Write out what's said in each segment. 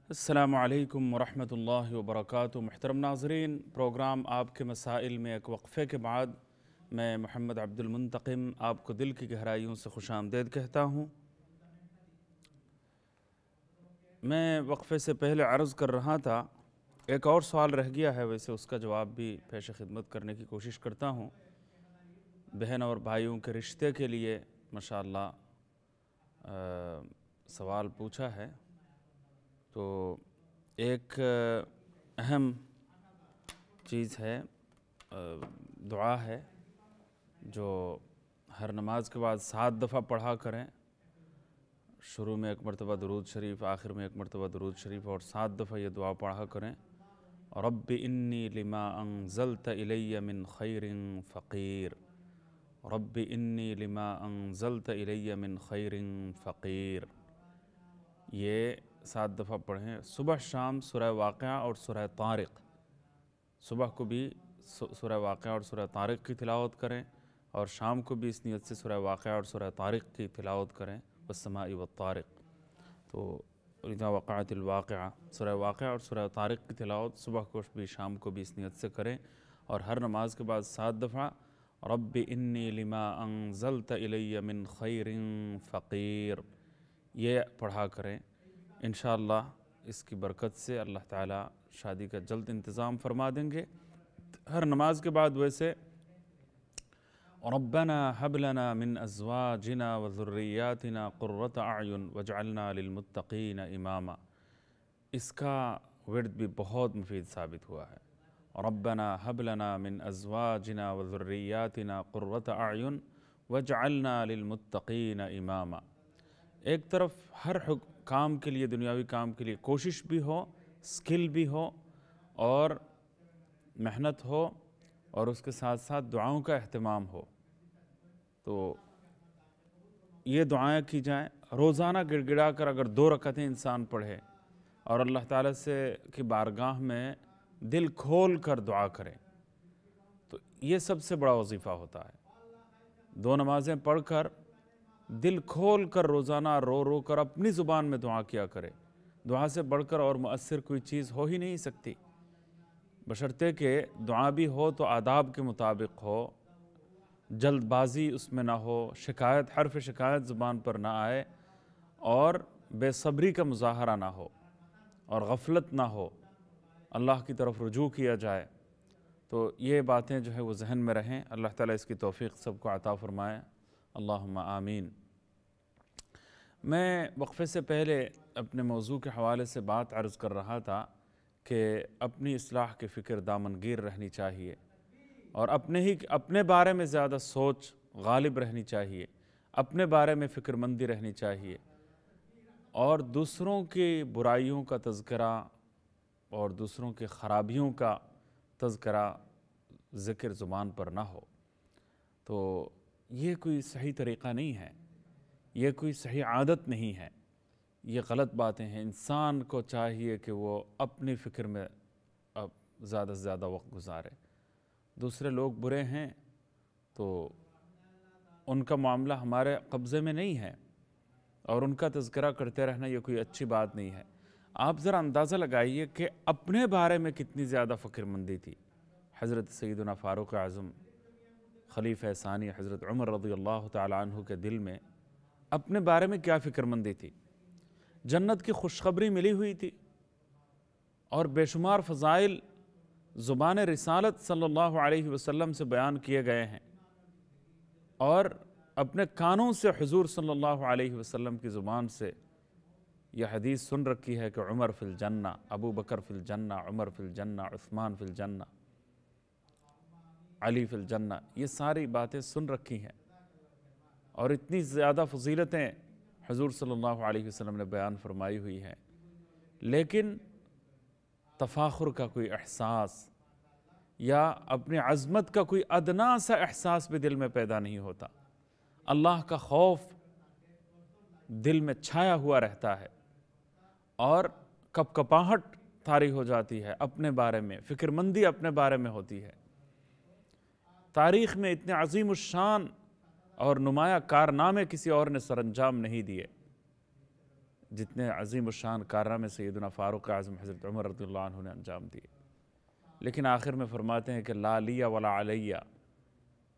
السلام علیکم ورحمۃ اللہ وبرکاتہ۔ محترم ناظرین، پروگرام آپ کے مسائل میں ایک وقفے کے بعد میں محمد عبد المنتقم آپ کو دل کی گہرائیوں سے خوش آمدید کہتا ہوں۔ میں وقفے سے پہلے عرض کر رہا تھا، ایک اور سوال رہ گیا ہے، ویسے اس کا جواب بھی پیش خدمت کرنے کی کوشش کرتا ہوں۔ بہن اور بھائیوں کے رشتے کے لیے ماشاءاللہ سوال پوچھا ہے، تو ایک اہم چیز ہے، دعا ہے جو ہر نماز کے بعد 7 دفعہ پڑھا کریں۔ شروع میں 1 مرتبہ درود شریف، آخر میں 1 مرتبہ درود شریف، اور 7 دفعہ یہ دعا پڑھا کریں۔ رب انی لما انزلت الی من خیر فقیر، رب انی لما انزلت الی من خیر فقیر۔ یہ 7 دفعہ پڑھیں۔ صبح شام سورہ واقعہ اور سورہ طارق، صبح کو بھی سورہ واقعہ اور سورہ طارق کی تلاوت کریں، اور شام کو بھی اس نیت سے سورہ واقعہ اور سورہ طارق کی تلاوت کریں، والسماء والطارق۔ تو اذا وقعت الواقعہ، سورہ واقعہ اور سورہ طارق کی تلاوت صبح کو بھی شام کو بھی اس نیت سے کریں، اور ہر نماز کے بعد 7 دفعہ رب انی لما انزلت الی من خیر فقیر یہ پڑھا کریں۔ انشاءاللہ اس کی برکت سے اللہ تعالیٰ شادی کا جلد انتظام فرما دیں گے۔ ہر نماز کے بعد ویسے ربنا هب لنا من ازواجنا وذریاتنا قرۃ اعین واجعلنا للمتقین اماما، اس کا ورد بھی بہت مفید ثابت ہوا ہے۔ ربنا هب لنا من ازواجنا وذریاتنا قرۃ اعین واجعلنا للمتقین اماما۔ ایک طرف ہر کام کے لیے، دنیاوی کام کے لیے کوشش بھی ہو، سکل بھی ہو، اور محنت ہو، اور اس کے ساتھ ساتھ دعاؤں کا اہتمام ہو، تو یہ دعائیں کی جائیں۔ روزانہ گڑ گڑا کر اگر 2 رکعتیں انسان پڑھے اور اللہ تعالیٰ سے کی بارگاہ میں دل کھول کر دعا کرے، تو یہ سب سے بڑا وظیفہ ہوتا ہے۔ 2 نمازیں پڑھ کر دل کھول کر روزانہ رو رو کر اپنی زبان میں دعا کیا کرے۔ دعا سے بڑھ کر اور مؤثر کوئی چیز ہو ہی نہیں سکتی، بشرطے کہ دعا بھی ہو تو آداب کے مطابق ہو، جلد بازی اس میں نہ ہو، شکایت، حرف شکایت زبان پر نہ آئے، اور بے صبری کا مظاہرہ نہ ہو، اور غفلت نہ ہو، اللہ کی طرف رجوع کیا جائے۔ تو یہ باتیں جو ہے وہ ذہن میں رہیں۔ اللہ تعالیٰ اس کی توفیق سب کو عطا فرمائے، اللہم آمین۔ میں وقفے سے پہلے اپنے موضوع کے حوالے سے بات عرض کر رہا تھا کہ اپنی اصلاح کی فکر دامنگیر رہنی چاہیے، اور اپنے بارے میں زیادہ سوچ غالب رہنی چاہیے، اپنے بارے میں فکر مندی رہنی چاہیے، اور دوسروں کی برائیوں کا تذکرہ اور دوسروں کی خرابیوں کا تذکرہ ذکر زبان پر نہ ہو۔ تو یہ کوئی صحیح طریقہ نہیں ہے، یہ کوئی صحیح عادت نہیں ہے، یہ غلط باتیں ہیں۔ انسان کو چاہیے کہ وہ اپنی فکر میں زیادہ سے زیادہ وقت گزارے۔ دوسرے لوگ برے ہیں تو ان کا معاملہ ہمارے قبضے میں نہیں ہے، اور ان کا تذکرہ کرتے رہنا یہ کوئی اچھی بات نہیں ہے۔ آپ ذرا اندازہ لگائیے کہ اپنے بارے میں کتنی زیادہ فکر مندی تھی حضرت سیدنا فاروق اعظم خلیفہ ثانی حضرت عمر رضی اللہ تعالیٰ عنہ کے دل میں اپنے بارے میں کیا فکر مندی تھی۔ جنت کی خوشخبری ملی ہوئی تھی، اور بے شمار فضائل زبان رسالت صلی اللہ علیہ وسلم سے بیان کیے گئے ہیں، اور اپنے کانوں سے حضور صلی اللہ علیہ وسلم کی زبان سے یہ حدیث سن رکھی ہے کہ عمر فی الجنہ، ابو بکر فی الجنہ، عمر فی الجنہ، عثمان فی الجنہ، علی فی الجنہ، یہ ساری باتیں سن رکھی ہیں، اور اتنی زیادہ فضیلتیں حضور صلی اللہ علیہ وسلم نے بیان فرمائی ہوئی ہیں، لیکن تفاخر کا کوئی احساس یا اپنی عظمت کا کوئی ادنا سا احساس بھی دل میں پیدا نہیں ہوتا۔ اللہ کا خوف دل میں چھایا ہوا رہتا ہے، اور کپ کپاہٹ طاری ہو جاتی ہے، اپنے بارے میں فکر مندی اپنے بارے میں ہوتی ہے۔ تاریخ میں اتنے عظیم الشان اور نمایاں کارنامے کسی اور نے سر انجام نہیں دیے جتنے عظیم الشان کارنامے سیدنا فاروق اعظم حضرت عمر رضی اللہ عنہ نے انجام دیے، لیکن آخر میں فرماتے ہیں کہ لا لیا ولا علیہ،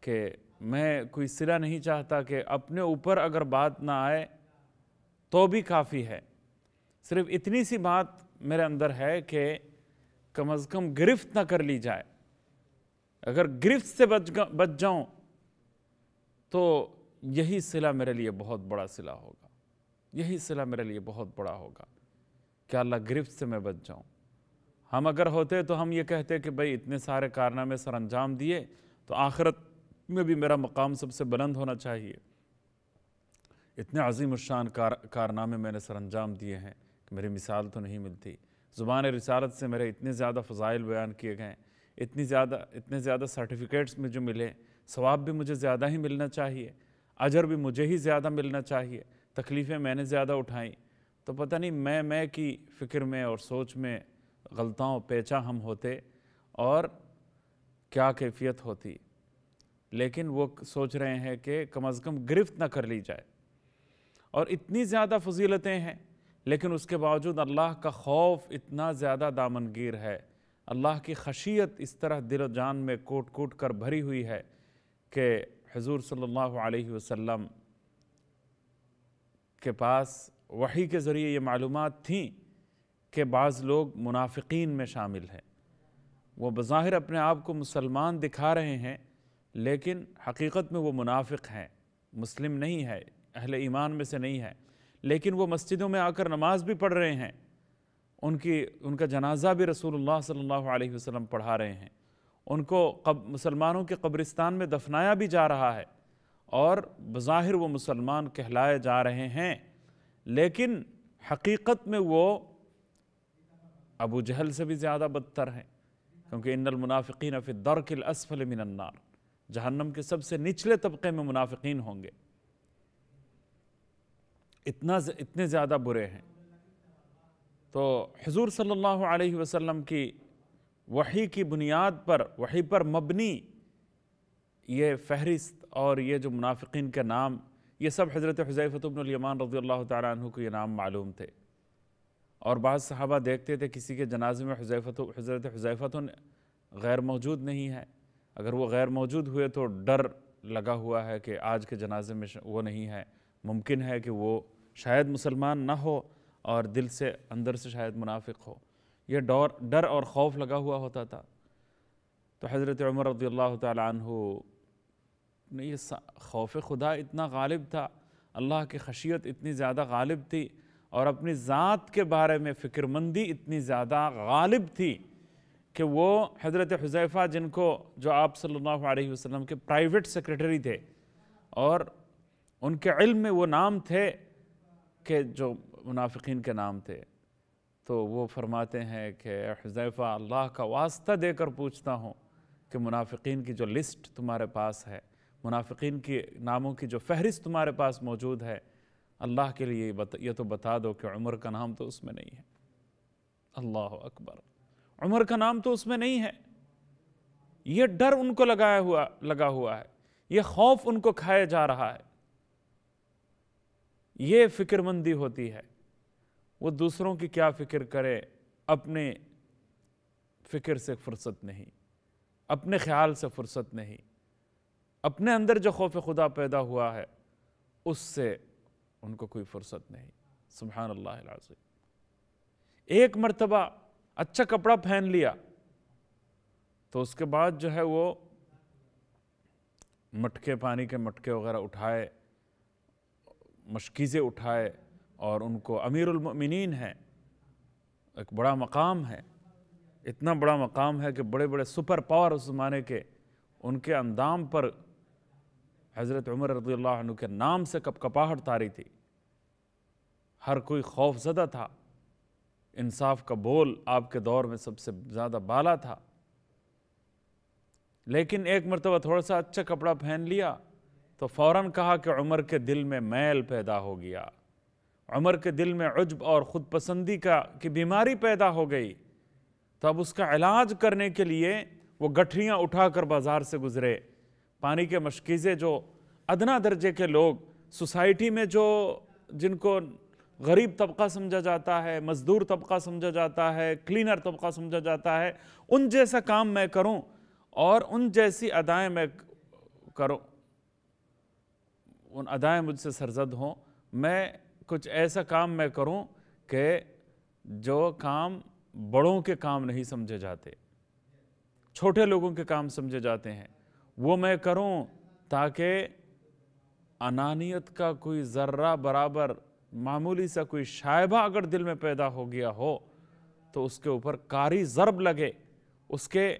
کہ میں کوئی صلہ نہیں چاہتا، کہ اپنے اوپر اگر بات نہ آئے تو بھی کافی ہے، صرف اتنی سی بات میرے اندر ہے کہ کم از کم گرفت نہ کر لی جائے، اگر گرفت سے بچ جاؤں تو یہی صلہ میرے لیے بہت بڑا صلہ ہوگا، یہی صلہ میرے لیے بہت بڑا ہوگا کہ اللہ گرفت سے میں بچ جاؤں۔ ہم اگر ہوتے تو ہم یہ کہتے کہ بھئی اتنے سارے کارنامے سر انجام دیے تو آخرت میں بھی میرا مقام سب سے بلند ہونا چاہیے، اتنے عظیم الشان کارنامے میں نے سر انجام دیے ہیں کہ میری مثال تو نہیں ملتی، زبان رسالت سے میرے اتنے زیادہ فضائل بیان کیے گئے، اتنے زیادہ سرٹیفکیٹس میں جو ملے، ثواب بھی مجھے زیادہ ہی ملنا چاہیے، اجر بھی مجھے ہی زیادہ ملنا چاہیے، تکلیفیں میں نے زیادہ اٹھائیں، تو پتہ نہیں میں کی فکر میں اور سوچ میں غلطاں پیچا ہم ہوتے اور کیا کیفیت ہوتی، لیکن وہ سوچ رہے ہیں کہ کم از کم گرفت نہ کر لی جائے، اور اتنی زیادہ فضیلتیں ہیں لیکن اس کے باوجود اللہ کا خوف اتنا زیادہ دامنگیر ہے، اللہ کی خشیت اس طرح دل و جان میں کوٹ کوٹ کر بھری ہوئی ہے کہ حضور صلی اللہ علیہ وسلم کے پاس وحی کے ذریعے یہ معلومات تھیں کہ بعض لوگ منافقین میں شامل ہیں، وہ بظاہر اپنے آپ کو مسلمان دکھا رہے ہیں لیکن حقیقت میں وہ منافق ہیں، مسلم نہیں ہے، اہل ایمان میں سے نہیں ہے، لیکن وہ مسجدوں میں آ کر نماز بھی پڑھ رہے ہیں، ان کا جنازہ بھی رسول اللہ صلی اللہ علیہ وسلم پڑھا رہے ہیں، ان کو مسلمانوں کے قبرستان میں دفنایا بھی جا رہا ہے، اور بظاہر وہ مسلمان کہلائے جا رہے ہیں، لیکن حقیقت میں وہ ابو جہل سے بھی زیادہ بدتر ہیں، کیونکہ ان المنافقین فی الدرک الاسفل من النار، جہنم کے سب سے نچلے طبقے میں منافقین ہوں گے، اتنے زیادہ برے ہیں۔ تو حضور صلی اللہ علیہ وسلم کی وحی کی بنیاد پر، وحی پر مبنی یہ فہرست اور یہ جو منافقین کے نام، یہ سب حضرت حذیفہ بن الیمان رضی اللہ تعالیٰ عنہ کو یہ نام معلوم تھے، اور بعض صحابہ دیکھتے تھے کسی کے جنازے میں حضرت حذیفہ غیر موجود نہیں ہے، اگر وہ غیر موجود ہوئے تو ڈر لگا ہوا ہے کہ آج کے جنازے میں وہ نہیں ہے، ممکن ہے کہ وہ شاید مسلمان نہ ہو اور دل سے اندر سے شاید منافق ہو، یہ ڈر اور خوف لگا ہوا ہوتا تھا۔ تو حضرت عمر رضی اللہ تعالیٰ عنہ نے یہ خوف خدا اتنا غالب تھا، اللہ کی خشیت اتنی زیادہ غالب تھی، اور اپنی ذات کے بارے میں فکر مندی اتنی زیادہ غالب تھی کہ وہ حضرت حذیفہ جو آپ صلی اللہ علیہ وسلم کے پرائیویٹ سیکریٹری تھے، اور ان کے علم میں وہ نام تھے کہ جو منافقین کے نام تھے، تو وہ فرماتے ہیں کہ حذیفہ اللہ کا واسطہ دے کر پوچھتا ہوں کہ منافقین کی جو لسٹ تمہارے پاس ہے، منافقین کی ناموں کی جو فہرست تمہارے پاس موجود ہے، اللہ کے لیے یہ تو بتا دو کہ عمر کا نام تو اس میں نہیں ہے۔ اللہ اکبر، عمر کا نام تو اس میں نہیں ہے۔ یہ ڈر ان کو لگا ہوا ہے، یہ خوف ان کو کھائے جا رہا ہے، یہ فکر مندی ہوتی ہے۔ وہ دوسروں کی کیا فکر کرے، اپنے فکر سے فرصت نہیں، اپنے خیال سے فرصت نہیں، اپنے اندر جو خوف خدا پیدا ہوا ہے اس سے ان کو کوئی فرصت نہیں۔ سبحان اللہ العظیم۔ ایک مرتبہ اچھا کپڑا پہن لیا تو اس کے بعد جو ہے وہ مٹکے، پانی کے مٹکے وغیرہ اٹھائے، مشکیزیں اٹھائے، اور ان کو امیر المؤمنین ہے، ایک بڑا مقام ہے، اتنا بڑا مقام ہے کہ بڑے بڑے سپر پاور اس زمانے کے، ان کے اندام پر حضرت عمر رضی اللہ عنہ کے نام سے کپکپاہٹ طاری تھی، ہر کوئی خوف زدہ تھا، انصاف کا بول آپ کے دور میں سب سے زیادہ بالا تھا، لیکن ایک مرتبہ تھوڑا سا اچھا کپڑا پہن لیا تو فوراً کہا کہ عمر کے دل میں میل پیدا ہو گیا، عمر کے دل میں عجب اور خود پسندی کی بیماری پیدا ہو گئی۔ تو اب اس کا علاج کرنے کے لیے وہ گٹھریاں اٹھا کر بازار سے گزرے، پانی کے مشکیزے جو ادنا درجے کے لوگ سوسائٹی میں جن کو غریب طبقہ سمجھا جاتا ہے، مزدور طبقہ سمجھا جاتا ہے، کلینر طبقہ سمجھا جاتا ہے، ان جیسا کام میں کروں اور ان جیسی ادائیں میں کروں، ان ادائیں مجھ سے سرزد ہوں، میں کچھ ایسا کام میں کروں کہ جو کام بڑوں کے کام نہیں سمجھے جاتے، چھوٹے لوگوں کے کام سمجھے جاتے ہیں، وہ میں کروں تاکہ انانیت کا کوئی ذرہ برابر معمولی سا کوئی شائبہ اگر دل میں پیدا ہو گیا ہو تو اس کے اوپر کاری ضرب لگے، اس کے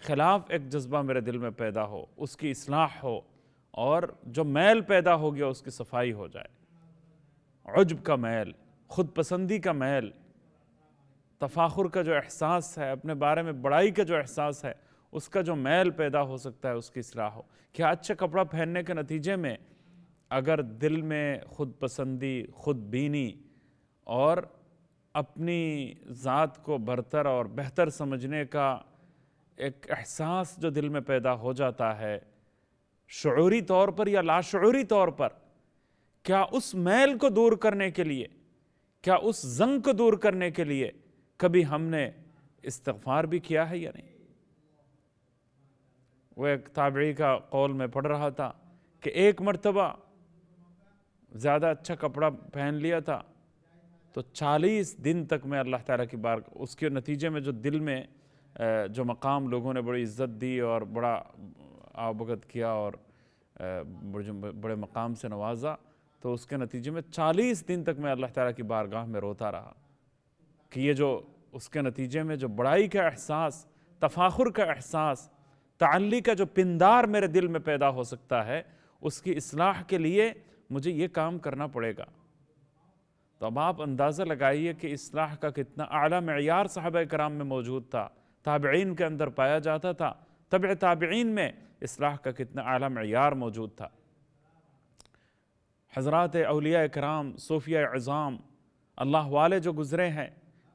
خلاف ایک جذبہ میرے دل میں پیدا ہو، اس کی اصلاح ہو، اور جو میل پیدا ہو گیا اس کی صفائی ہو جائے۔ عجب کا میل، خود پسندی کا میل، تفاخر کا جو احساس ہے، اپنے بارے میں بڑائی کا جو احساس ہے، اس کا جو میل پیدا ہو سکتا ہے اس کی اصلاح ہو۔ کیا اچھا کپڑا پہننے کے نتیجے میں اگر دل میں خود پسندی، خود بینی اور اپنی ذات کو برتر اور بہتر سمجھنے کا ایک احساس جو دل میں پیدا ہو جاتا ہے، شعوری طور پر یا لاشعوری طور پر، کیا اس میل کو دور کرنے کے لیے، کیا اس زنگ کو دور کرنے کے لیے کبھی ہم نے استغفار بھی کیا ہے یا نہیں؟ وہ ایک تابعی کا قول میں پڑھ رہا تھا کہ ایک مرتبہ زیادہ اچھا کپڑا پہن لیا تھا تو 40 دن تک میں اللہ تعالیٰ کی بارگاہ، اس کے نتیجے میں جو دل میں جو مقام لوگوں نے بڑی عزت دی اور بڑا آبگت کیا اور بڑے مقام سے نوازا، تو اس کے نتیجے میں 40 دن تک میں اللہ تعالیٰ کی بارگاہ میں روتا رہا کہ یہ جو اس کے نتیجے میں جو بڑائی کا احساس، تفاخر کا احساس، تعلی کا جو پندار میرے دل میں پیدا ہو سکتا ہے، اس کی اصلاح کے لیے مجھے یہ کام کرنا پڑے گا۔ تو اب آپ اندازہ لگائیے کہ اصلاح کا کتنا اعلیٰ معیار صحابہ کرام میں موجود تھا، تابعین کے اندر پایا جاتا تھا، تبع تابعین میں اصلاح کا کتنا اعلیٰ معیار موجود تھا۔ حضرات اولیاء کرام، صوفیاء عظام، اللہ والے جو گزرے ہیں،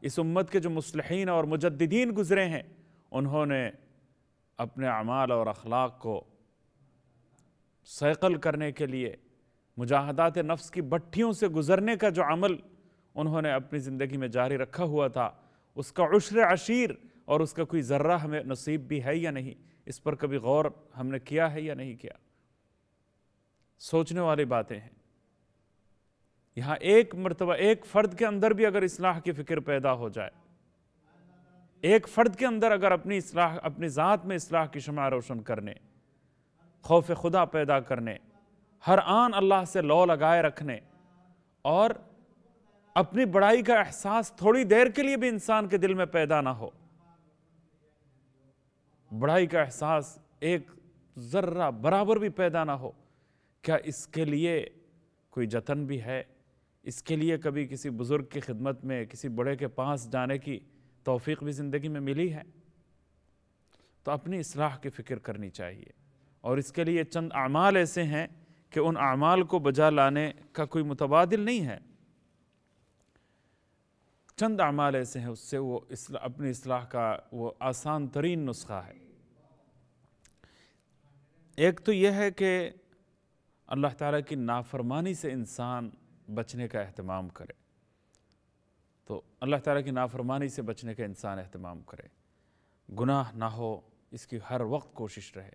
اس امت کے جو مصلحین اور مجددین گزرے ہیں، انہوں نے اپنے اعمال اور اخلاق کو صیقل کرنے کے لیے مجاہدات نفس کی بھٹھیوں سے گزرنے کا جو عمل انہوں نے اپنی زندگی میں جاری رکھا ہوا تھا، اس کا عشر عشیر اور اس کا کوئی ذرہ ہمیں نصیب بھی ہے یا نہیں، اس پر کبھی غور ہم نے کیا ہے یا نہیں کیا؟ سوچنے والی باتیں ہیں۔ یہاں ایک مرتبہ ایک فرد کے اندر بھی اگر اصلاح کی فکر پیدا ہو جائے، ایک فرد کے اندر اگر اپنی ذات میں اصلاح کی شمع روشن کرنے، خوف خدا پیدا کرنے، ہر آن اللہ سے لو لگائے رکھنے، اور اپنی بڑائی کا احساس تھوڑی دیر کے لیے بھی انسان کے دل میں پیدا نہ ہو، بڑائی کا احساس ایک ذرہ برابر بھی پیدا نہ ہو، کیا اس کے لیے کوئی جتن بھی ہے؟ اس کے لیے کبھی کسی بزرگ کی خدمت میں، کسی بڑے کے پاس جانے کی توفیق بھی زندگی میں ملی ہے؟ تو اپنی اصلاح کی فکر کرنی چاہیے، اور اس کے لیے چند اعمال ایسے ہیں کہ ان اعمال کو بجا لانے کا کوئی متبادل نہیں ہے۔ چند اعمال ایسے ہیں، اس سے وہ اپنی اصلاح کا وہ آسان ترین نسخہ ہے۔ ایک تو یہ ہے کہ اللہ تعالیٰ کی نافرمانی سے انسان بچنے کا اہتمام کرے، تو اللہ تعالیٰ کی نافرمانی سے بچنے کا انسان اہتمام کرے، گناہ نہ ہو اس کی ہر وقت کوشش رہے،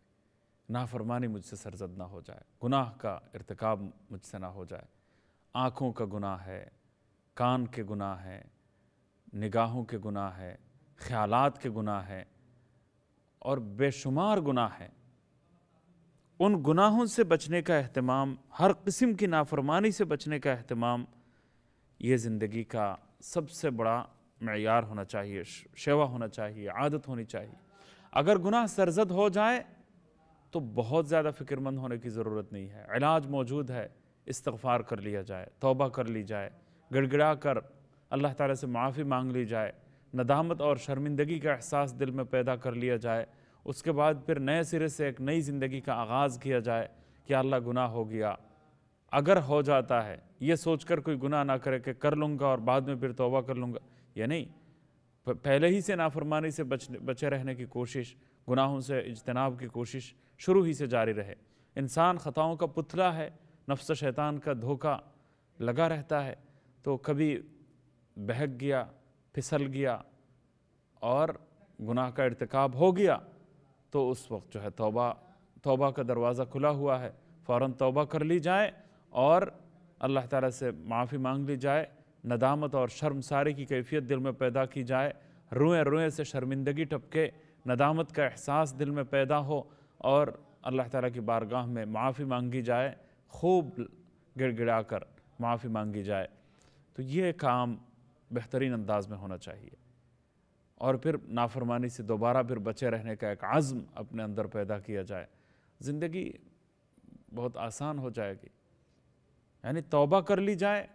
نافرمانی مجھ سے سرزد نہ ہو جائے، گناہ کا ارتکاب مجھ سے نہ ہو جائے۔ آنکھوں کا گناہ ہے، کان کے گناہ ہے، نگاہوں کے گناہ ہے، خیالات کے گناہ ہے، اور بے شمار گناہ ہیں۔ ان گناہوں سے بچنے کا اہتمام، ہر قسم کی نافرمانی سے بچنے کا اہتمام، یہ زندگی کا سب سے بڑا معیار ہونا چاہیے، شیوا ہونا چاہیے، عادت ہونی چاہیے۔ اگر گناہ سرزد ہو جائے تو بہت زیادہ فکر مند ہونے کی ضرورت نہیں ہے، علاج موجود ہے، استغفار کر لیا جائے، توبہ کر لی جائے، گڑ گڑا کر اللہ تعالیٰ سے معافی مانگ لی جائے، ندامت اور شرمندگی کا احساس دل میں پیدا کر لیا جائے، اس کے بعد پھر نئے سرے سے ایک نئی زندگی کا آغاز کیا جائے کہ اللہ گناہ ہو گیا۔ اگر ہو جاتا ہے یہ سوچ کر کوئی گناہ نہ کرے کہ کر لوں گا اور بعد میں پھر توبہ کر لوں گا، یہ نہیں، پہلے ہی سے نافرمانی سے بچے رہنے کی کوشش، گناہوں سے اجتناب کی کوشش شروع ہی سے جاری رہے۔ انسان خطاؤں کا پتلا ہے، نفس شیطان کا دھوکہ لگا رہتا ہے، تو کبھی بہک گیا، پھسل گیا اور گناہ کا ارتکاب ہو گیا، تو اس وقت جو ہے توبہ کا دروازہ کھلا ہوا ہے، فوراً توبہ کر لی جائے اور اللہ تعالیٰ سے معافی مانگ لی جائے، ندامت اور شرمساری کی کیفیت دل میں پیدا کی جائے، روئیں روئیں سے شرمندگی ٹپکے، ندامت کا احساس دل میں پیدا ہو اور اللہ تعالیٰ کی بارگاہ میں معافی مانگی جائے، خوب گڑ گڑا کر معافی مانگی جائے۔ تو یہ کام بہترین انداز میں ہونا چاہیے، اور پھر نافرمانی سے دوبارہ پھر بچے رہنے کا ایک عزم اپنے اندر پیدا کیا جائے، زندگی بہت آسان ہو جائے گی۔ یعنی توبہ کر لی جائے،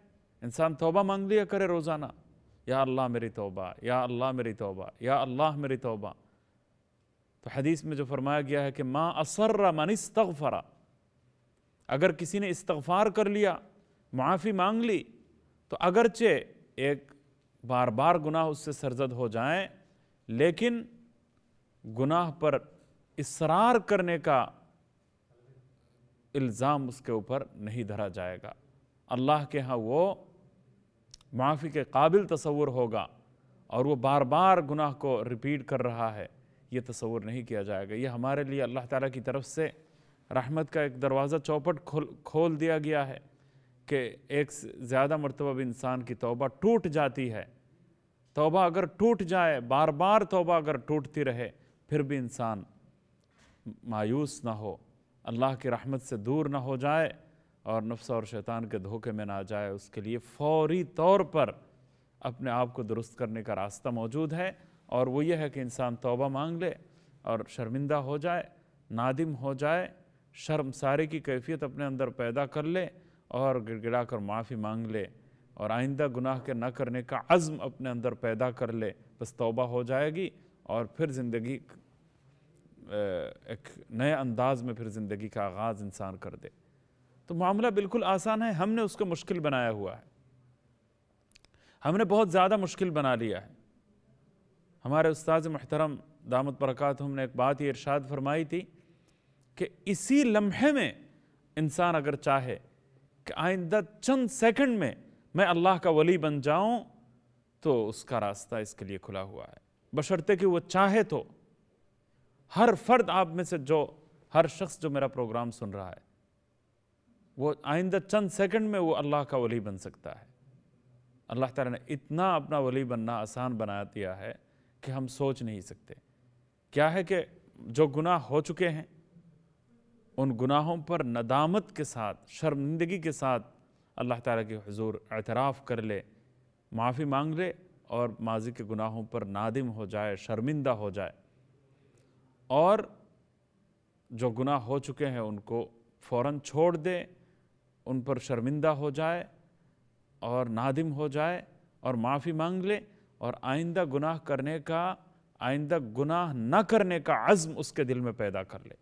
انسان توبہ مانگ لیا کرے روزانہ، یا اللہ میری توبہ، یا اللہ میری توبہ، یا اللہ میری توبہ۔ تو حدیث میں جو فرمایا گیا ہے کہ ما اصر من استغفر، اگر کسی نے استغفار کر لیا، معافی مانگ لی، تو اگرچہ ایک بار بار گناہ اس سے سرزد ہو جائیں، لیکن گناہ پر اصرار کرنے کا الزام اس کے اوپر نہیں دھرا جائے گا۔ اللہ کے ہاں وہ معافی کے قابل تصور ہوگا، اور وہ بار بار گناہ کو ریپیٹ کر رہا ہے، یہ تصور نہیں کیا جائے گا۔ یہ ہمارے لیے اللہ تعالیٰ کی طرف سے رحمت کا ایک دروازہ چوپٹ کھول دیا گیا ہے کہ ایک زیادہ مرتبہ بھی انسان کی توبہ ٹوٹ جاتی ہے۔ توبہ اگر ٹوٹ جائے، بار بار توبہ اگر ٹوٹتی رہے، پھر بھی انسان مایوس نہ ہو، اللہ کی رحمت سے دور نہ ہو جائے اور نفس اور شیطان کے دھوکے میں نہ آ جائے، اس کے لیے فوری طور پر اپنے آپ کو درست کرنے کا راستہ موجود ہے، اور وہ یہ ہے کہ انسان توبہ مانگ لے اور شرمندہ ہو جائے، نادم ہو جائے، شرمساری کی کیفیت اپنے اندر پیدا کر لے اور گڑ گڑا کر معافی مانگ لے، اور آئندہ گناہ کے نہ کرنے کا عزم اپنے اندر پیدا کر لے، بس توبہ ہو جائے گی، اور پھر زندگی ایک نئے انداز میں پھر زندگی کا آغاز انسان کر دے۔ تو معاملہ بالکل آسان ہے، ہم نے اس کو مشکل بنایا ہوا ہے، ہم نے بہت زیادہ مشکل بنا لیا ہے۔ ہمارے استاذ محترم دامت برکاتہم نے ایک بات یہ ارشاد فرمائی تھی کہ اسی لمحے میں انسان اگر چاہے کہ آئندہ چند سیکنڈ میں اللہ کا ولی بن جاؤں، تو اس کا راستہ اس کے لیے کھلا ہوا ہے، بشرطے کہ وہ چاہے تو۔ ہر فرد آپ میں سے ہر شخص جو میرا پروگرام سن رہا ہے، وہ آئندہ چند سیکنڈ میں وہ اللہ کا ولی بن سکتا ہے۔ اللہ تعالیٰ نے اتنا اپنا ولی بننا آسان بنا دیا ہے کہ ہم سوچ نہیں سکتے۔ کیا ہے کہ جو گناہ ہو چکے ہیں، ان گناہوں پر ندامت کے ساتھ، شرمندگی کے ساتھ اللہ تعالیٰ کے حضور اعتراف کر لے، معافی مانگ لے، اور ماضی کے گناہوں پر نادم ہو جائے، شرمندہ ہو جائے، اور جو گناہ ہو چکے ہیں ان کو فوراً چھوڑ دے، ان پر شرمندہ ہو جائے اور نادم ہو جائے اور معافی مانگ لے، اور آئندہ گناہ نہ کرنے کا عزم اس کے دل میں پیدا کر لے،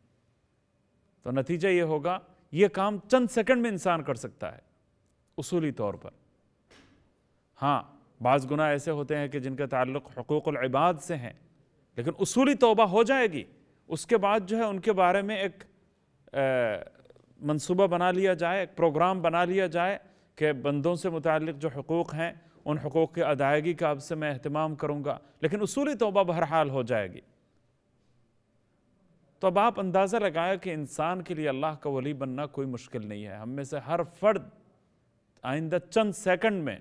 تو نتیجہ یہ ہوگا، یہ کام چند سیکنڈ میں انسان کر سکتا ہے اصولی طور پر۔ ہاں، بعض گناہ ایسے ہوتے ہیں کہ جن کا تعلق حقوق العباد سے ہیں، لیکن اصولی توبہ ہو جائے گی، اس کے بعد جو ہے ان کے بارے میں ایک منصوبہ بنا لیا جائے، ایک پروگرام بنا لیا جائے کہ بندوں سے متعلق جو حقوق ہیں، ان حقوق کی ادائیگی کا اب سے میں اہتمام کروں گا، لیکن اصولی توبہ بہرحال ہو جائے گی۔ تو اب آپ اندازہ لگائیں کہ انسان کے لیے اللہ کا ولی بننا کوئی مشکل نہیں ہے۔ ہم میں سے ہر فرد آئندہ چند سیکنڈ میں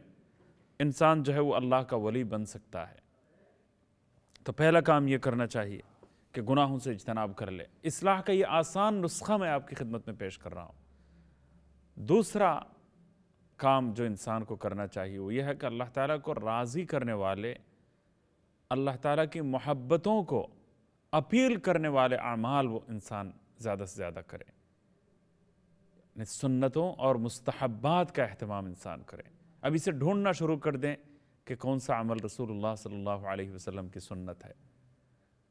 انسان جو ہے وہ اللہ کا ولی بن سکتا ہے۔ تو پہلا کام یہ کرنا چاہیے کہ گناہوں سے اجتناب کر لے۔ اصلاح کا یہ آسان نسخہ میں آپ کی خدمت میں پیش کر رہا ہوں۔ دوسرا کام جو انسان کو کرنا چاہیے وہ یہ ہے کہ اللہ تعالیٰ کو راضی کرنے والے، اللہ تعالیٰ کی محبتوں کو اپیل کرنے والے اعمال وہ انسان زیادہ سے زیادہ کرے، سنتوں اور مستحبات کا اہتمام انسان کرے۔ اب اسے ڈھونڈنا شروع کر دیں کہ کون سا عمل رسول اللہ صلی اللہ علیہ وسلم کی سنت ہے،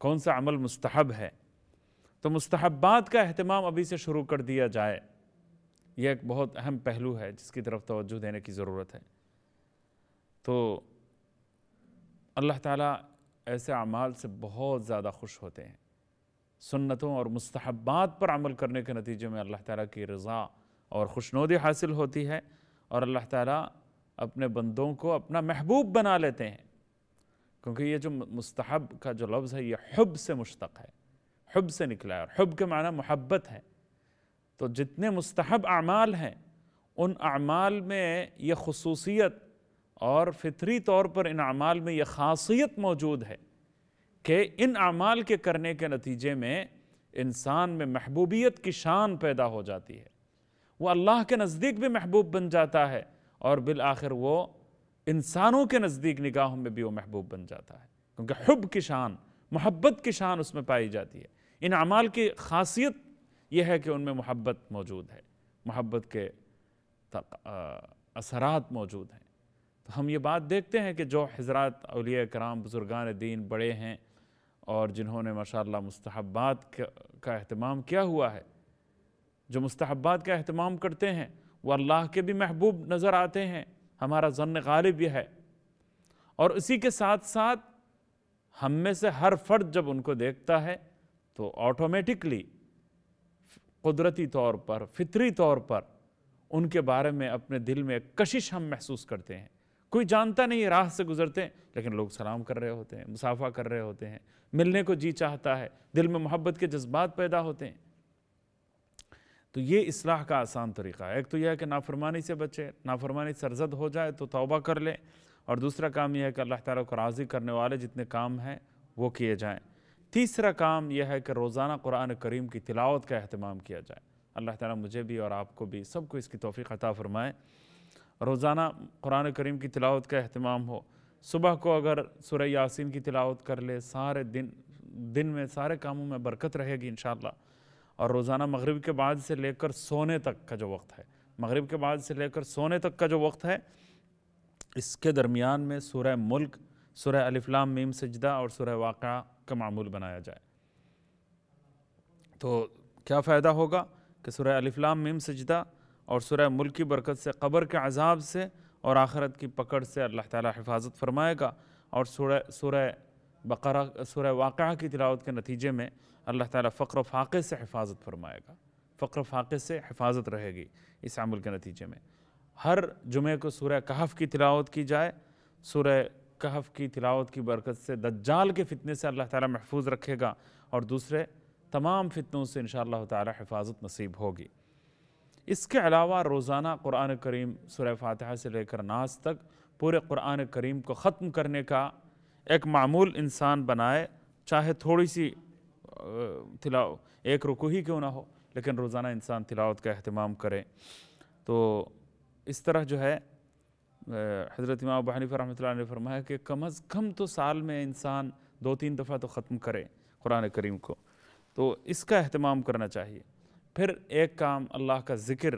کون سا عمل مستحب ہے۔ تو مستحبات کا اہتمام ابھی سے شروع کر دیا جائے، یہ ایک بہت اہم پہلو ہے جس کی طرف توجہ دینے کی ضرورت ہے۔ تو اللہ تعالیٰ ایسے اعمال سے بہت زیادہ خوش ہوتے ہیں۔ سنتوں اور مستحبات پر عمل کرنے کے نتیجے میں اللہ تعالیٰ کی رضا اور خوشنودی حاصل ہوتی ہے، اور اللہ تعالیٰ اپنے بندوں کو اپنا محبوب بنا لیتے ہیں، کیونکہ یہ جو مستحب کا جو لفظ ہے یہ حب سے مشتق ہے، حب سے نکلا ہے، اور حب کے معنی محبت ہے۔ تو جتنے مستحب اعمال ہیں ان اعمال میں یہ خصوصیت اور فطری طور پر ان اعمال میں یہ خاصیت موجود ہے کہ ان اعمال کے کرنے کے نتیجے میں انسان میں محبوبیت کی شان پیدا ہو جاتی ہے، وہ اللہ کے نزدیک بھی محبوب بن جاتا ہے، اور بالآخر وہ انسانوں کے نزدیک نگاہوں میں بھی وہ محبوب بن جاتا ہے، کیونکہ حب کی شان، محبت کی شان اس میں پائی جاتی ہے۔ ان اعمال کی خاصیت یہ ہے کہ ان میں محبت موجود ہے، محبت کے اثرات موجود ہیں۔ تو ہم یہ بات دیکھتے ہیں کہ جو حضرات اولیاء کرام، بزرگان دین بڑے ہیں اور جنہوں نے ماشاءاللہ مستحبات کا اہتمام کیا ہوا ہے، جو مستحبات کا اہتمام کرتے ہیں وہ اللہ کے بھی محبوب نظر آتے ہیں، ہمارا ظن غالب یہ ہے۔ اور اسی کے ساتھ ساتھ ہم میں سے ہر فرد جب ان کو دیکھتا ہے تو آٹومیٹکلی قدرتی طور پر، فطری طور پر ان کے بارے میں اپنے دل میں ایک کشش ہم محسوس کرتے ہیں۔ کوئی جانتا نہیں، راہ سے گزرتے ہیں لیکن لوگ سلام کر رہے ہوتے ہیں، مصافحہ کر رہے ہوتے ہیں، ملنے کو جی چاہتا ہے، دل میں محبت کے جذبات پیدا ہوتے ہیں۔ تو یہ اصلاح کا آسان طریقہ ہے۔ ایک تو یہ ہے کہ نافرمانی سے بچے، نافرمانی سرزد ہو جائے تو توبہ کر لے، اور دوسرا کام یہ ہے کہ اللہ تعالیٰ کو راضی کرنے والے جتنے کام ہیں وہ کیے جائیں۔ تیسرا کام یہ ہے کہ روزانہ قرآن کریم کی تلاوت کا اہتمام کیا جائے۔ اللہ تعالیٰ مجھے بھی اور آپ کو بھی، سب کو اس کی توفیق عطا فرمائے۔ روزانہ قرآن کریم کی تلاوت کا اہتمام ہو۔ صبح کو اگر سورہ یاسین کی تلاوت کر لے، سارے دن میں سارے کاموں میں برکت رہے گی انشاءاللہ۔ اور روزانہ مغرب کے بعد سے لے کر سونے تک کا جو وقت ہے، مغرب کے بعد سے لے کر سونے تک کا جو وقت ہے، اس کے درمیان میں سورہ ملک، سورہ الف لام میم سجدہ اور سورہ واقعہ کا معمول بنایا جائے۔ تو کیا فائدہ ہوگا کہ سورہ الف لام میم سجدہ اور سورہ ملک کی برکت سے قبر کے عذاب سے اور آخرت کی پکڑ سے اللہ تعالیٰ حفاظت فرمائے گا، اور سورہ بقرہ، سورہ واقعہ کی تلاوت کے نتیجے میں اللہ تعالیٰ فقر و فاقے سے حفاظت فرمائے گا، فقر و فاقے سے حفاظت رہے گی اس عمل کے نتیجے میں۔ ہر جمعے کو سورہ کہف کی تلاوت کی جائے، سورہ کہف کی تلاوت کی برکت سے دجال کے فتنے سے اللہ تعالیٰ محفوظ رکھے گا، اور دوسرے تمام فتنوں سے انشاءاللہ تعالیٰ حفاظت نصیب ہوگی۔ اس کے علاوہ روزانہ قرآن کریم سورہ فاتحہ سے لے کر ناس تک پورے قرآن کریم کو ختم کرنے کا ایک معمول انسان بنائے، چاہے تھوڑی سی ایک رکوع ہی کیوں نہ ہو، لیکن روزانہ انسان تلاوت کا اہتمام کرے۔ تو اس طرح جو ہے حضرت امام ابو حنیفہ رحمۃ اللہ نے فرمایا کہ کم از کم تو سال میں انسان 2-3 دفعہ تو ختم کرے قرآن کریم کو، تو اس کا اہتمام کرنا چاہیے۔ پھر ایک کام، اللہ کا ذکر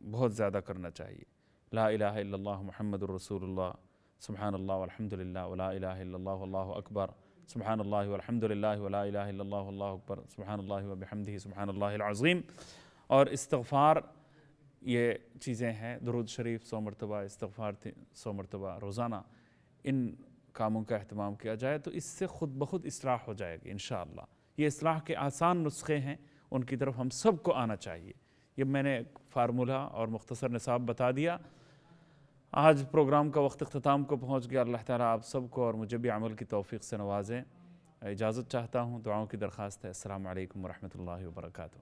بہت زیادہ کرنا چاہیے۔ لا الہ الا اللہ محمد الرسول اللہ، سبحان اللہ والحمد للہ ولا الہ الا اللہ واللہ اکبر، سبحان اللہ والحمد للہ ولا الہ الا اللہ واللہ اکبر، سبحان اللہ وبحمدہ سبحان اللہ العظیم، اور استغفار، یہ چیزیں ہیں۔ درود شریف 100 مرتبہ، استغفار 100 مرتبہ روزانہ، ان کاموں کا اہتمام کیا جائے تو اس سے خود بخود اصلاح ہو جائے گی انشاءاللہ۔ یہ اصلاح کے آسان نسخے ہیں، ان کی طرف ہم سب کو آنا چاہیے۔ یہ میں نے فارمولہ اور مختصر نصاب بتا دیا۔ آج پروگرام کا وقت اختتام کو پہنچ گیا۔ اللہ تعالیٰ آپ سب کو اور مجھے بھی عمل کی توفیق سے نوازیں۔ اجازت چاہتا ہوں، دعاؤں کی درخواست ہے۔ السلام علیکم ورحمۃ اللہ وبرکاتہ۔